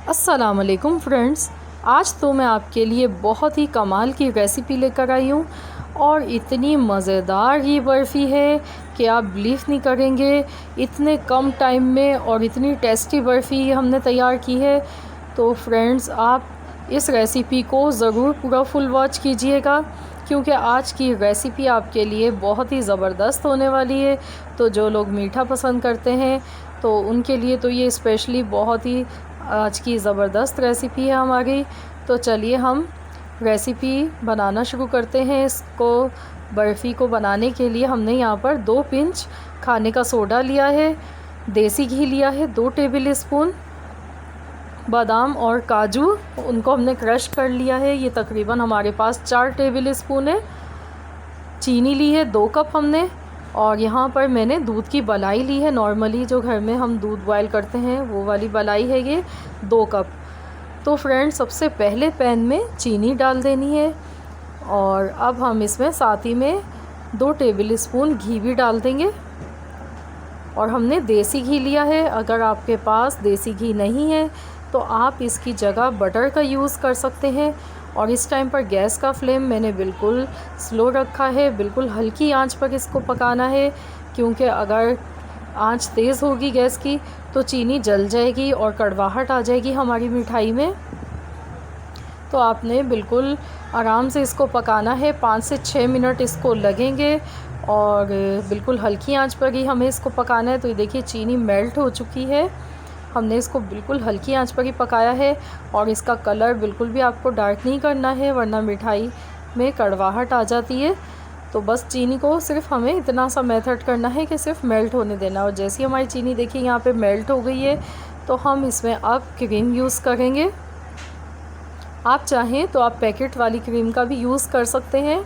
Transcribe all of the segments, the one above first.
अस्सलाम वालेकुम फ्रेंड्स। आज तो मैं आपके लिए बहुत ही कमाल की रेसिपी लेकर आई हूँ और इतनी मज़ेदार ये बर्फ़ी है कि आप बिलीव नहीं करेंगे। इतने कम टाइम में और इतनी टेस्टी बर्फ़ी हमने तैयार की है। तो फ्रेंड्स, आप इस रेसिपी को ज़रूर पूरा फुल वॉच कीजिएगा क्योंकि आज की रेसिपी आपके लिए बहुत ही ज़बरदस्त होने वाली है। तो जो लोग मीठा पसंद करते हैं तो उनके लिए तो ये स्पेशली बहुत ही आज की ज़बरदस्त रेसिपी है हमारी। तो चलिए हम रेसिपी बनाना शुरू करते हैं। इसको बर्फ़ी को बनाने के लिए हमने यहाँ पर 2 पिंच खाने का सोडा लिया है, देसी घी लिया है 2 टेबल स्पून, बादाम और काजू उनको हमने क्रश कर लिया है, ये तकरीबन हमारे पास 4 टेबल स्पून है। चीनी ली है 2 कप हमने, और यहाँ पर मैंने दूध की मलाई ली है। नॉर्मली जो घर में हम दूध बॉयल करते हैं वो वाली मलाई है ये 2 कप। तो फ्रेंड्स, सबसे पहले पैन में चीनी डाल देनी है और अब हम इसमें साथ ही में 2 टेबल स्पून घी भी डाल देंगे। और हमने देसी घी लिया है। अगर आपके पास देसी घी नहीं है तो आप इसकी जगह बटर का यूज़ कर सकते हैं। और इस टाइम पर गैस का फ्लेम मैंने बिल्कुल स्लो रखा है, बिल्कुल हल्की आंच पर इसको पकाना है क्योंकि अगर आंच तेज़ होगी गैस की तो चीनी जल जाएगी और कड़वाहट आ जाएगी हमारी मिठाई में। तो आपने बिल्कुल आराम से इसको पकाना है, 5 से 6 मिनट इसको लगेंगे और बिल्कुल हल्की आंच पर ही हमें इसको पकाना है। तो ये देखिए चीनी मेल्ट हो चुकी है। हमने इसको बिल्कुल हल्की आंच पर ही पकाया है और इसका कलर बिल्कुल भी आपको डार्क नहीं करना है वरना मिठाई में कड़वाहट आ जाती है। तो बस चीनी को सिर्फ हमें इतना सा मेथड करना है कि सिर्फ मेल्ट होने देना। और जैसी हमारी चीनी देखिए यहाँ पे मेल्ट हो गई है तो हम इसमें अब क्रीम यूज़ करेंगे। आप चाहें तो आप पैकेट वाली क्रीम का भी यूज़ कर सकते हैं,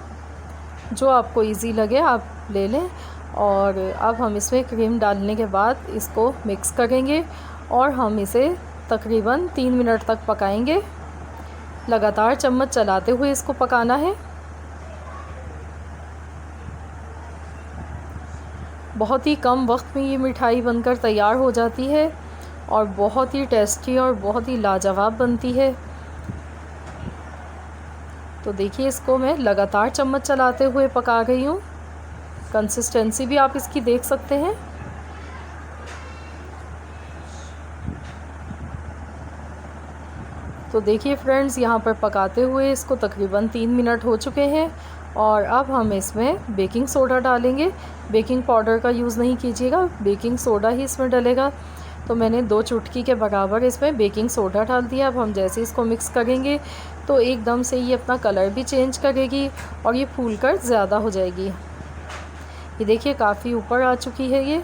जो आपको ईज़ी लगे आप ले लें। और अब हम इसमें क्रीम डालने के बाद इसको मिक्स करेंगे और हम इसे तकरीबन 3 मिनट तक पकाएंगे। लगातार चम्मच चलाते हुए इसको पकाना है। बहुत ही कम वक्त में ये मिठाई बनकर तैयार हो जाती है और बहुत ही टेस्टी और बहुत ही लाजवाब बनती है। तो देखिए इसको मैं लगातार चम्मच चलाते हुए पका रही हूँ। कंसिस्टेंसी भी आप इसकी देख सकते हैं। तो देखिए फ्रेंड्स, यहाँ पर पकाते हुए इसको तकरीबन 3 मिनट हो चुके हैं और अब हम इसमें बेकिंग सोडा डालेंगे। बेकिंग पाउडर का यूज़ नहीं कीजिएगा, बेकिंग सोडा ही इसमें डलेगा। तो मैंने 2 चुटकी के बराबर इसमें बेकिंग सोडा डाल दिया। अब हम जैसे इसको मिक्स करेंगे तो एकदम से ये अपना कलर भी चेंज करेगी और ये फूल कर ज़्यादा हो जाएगी। ये देखिए काफ़ी ऊपर आ चुकी है ये।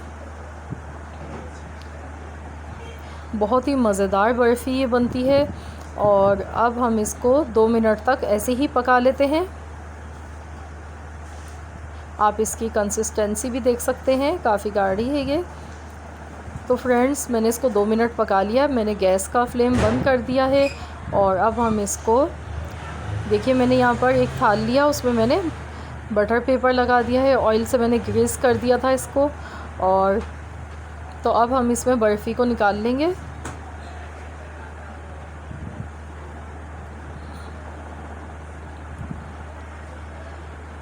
बहुत ही मज़ेदार बर्फ़ी ये बनती है। और अब हम इसको 2 मिनट तक ऐसे ही पका लेते हैं। आप इसकी कंसिस्टेंसी भी देख सकते हैं, काफ़ी गाढ़ी है ये। तो फ्रेंड्स, मैंने इसको 2 मिनट पका लिया। मैंने गैस का फ्लेम बंद कर दिया है और अब हम इसको देखिए, मैंने यहाँ पर एक थाल लिया, उसमें मैंने बटर पेपर लगा दिया है। ऑयल से मैंने ग्रीस कर दिया था इसको। और तो अब हम इसमें बर्फ़ी को निकाल लेंगे।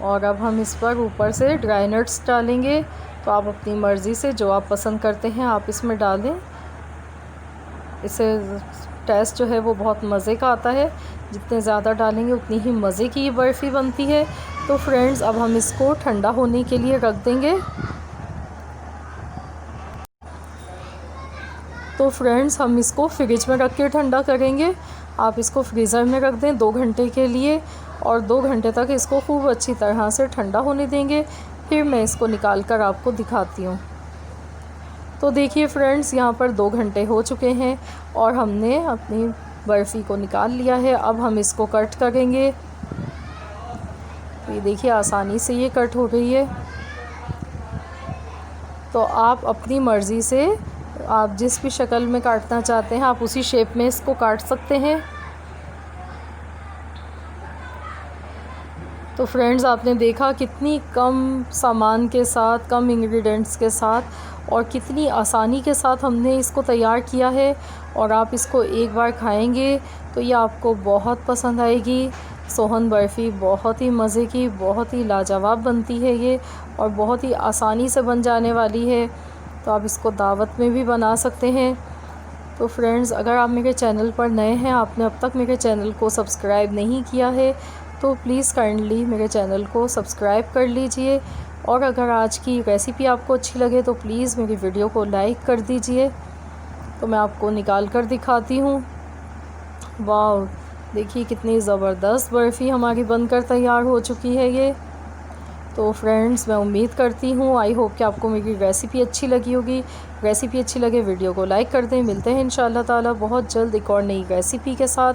और अब हम इस पर ऊपर से ड्राई नट्स डालेंगे। तो आप अपनी मर्ज़ी से जो आप पसंद करते हैं आप इसमें डालें। इससे टेस्ट जो है वो बहुत मज़े का आता है। जितने ज़्यादा डालेंगे उतनी ही मज़े की ये बर्फ़ी बनती है। तो फ्रेंड्स, अब हम इसको ठंडा होने के लिए रख देंगे। तो फ्रेंड्स, हम इसको फ्रिज में रख के ठंडा करेंगे। आप इसको फ्रीज़र में रख दें 2 घंटे के लिए और 2 घंटे तक इसको खूब अच्छी तरह से ठंडा होने देंगे। फिर मैं इसको निकाल कर आपको दिखाती हूँ। तो देखिए फ्रेंड्स, यहाँ पर 2 घंटे हो चुके हैं और हमने अपनी बर्फ़ी को निकाल लिया है। अब हम इसको कट करेंगे। तो ये देखिए आसानी से ये कट हो गई है। तो आप अपनी मर्ज़ी से आप जिस भी शक्ल में काटना चाहते हैं आप उसी शेप में इसको काट सकते हैं। तो फ्रेंड्स, आपने देखा कितनी कम सामान के साथ, कम इंग्रेडिएंट्स के साथ और कितनी आसानी के साथ हमने इसको तैयार किया है। और आप इसको एक बार खाएंगे तो ये आपको बहुत पसंद आएगी। सोहन बर्फ़ी बहुत ही मज़े की, बहुत ही लाजवाब बनती है ये, और बहुत ही आसानी से बन जाने वाली है। तो आप इसको दावत में भी बना सकते हैं। तो फ्रेंड्स, अगर आप मेरे चैनल पर नए हैं, आपने अब तक मेरे चैनल को सब्सक्राइब नहीं किया है, तो प्लीज़ काइंडली मेरे चैनल को सब्सक्राइब कर लीजिए। और अगर आज की रेसिपी आपको अच्छी लगे तो प्लीज़ मेरी वीडियो को लाइक कर दीजिए। तो मैं आपको निकाल कर दिखाती हूँ। वाह, देखिए कितनी ज़बरदस्त बर्फ़ी हमारी बनकर तैयार हो चुकी है ये। तो फ्रेंड्स, मैं उम्मीद करती हूँ, आई होप कि आपको मेरी रेसिपी अच्छी लगी होगी। रेसिपी अच्छी लगे वीडियो को लाइक कर दें। मिलते हैं इंशाअल्लाह ताला बहुत जल्द एक और नई रेसिपी के साथ।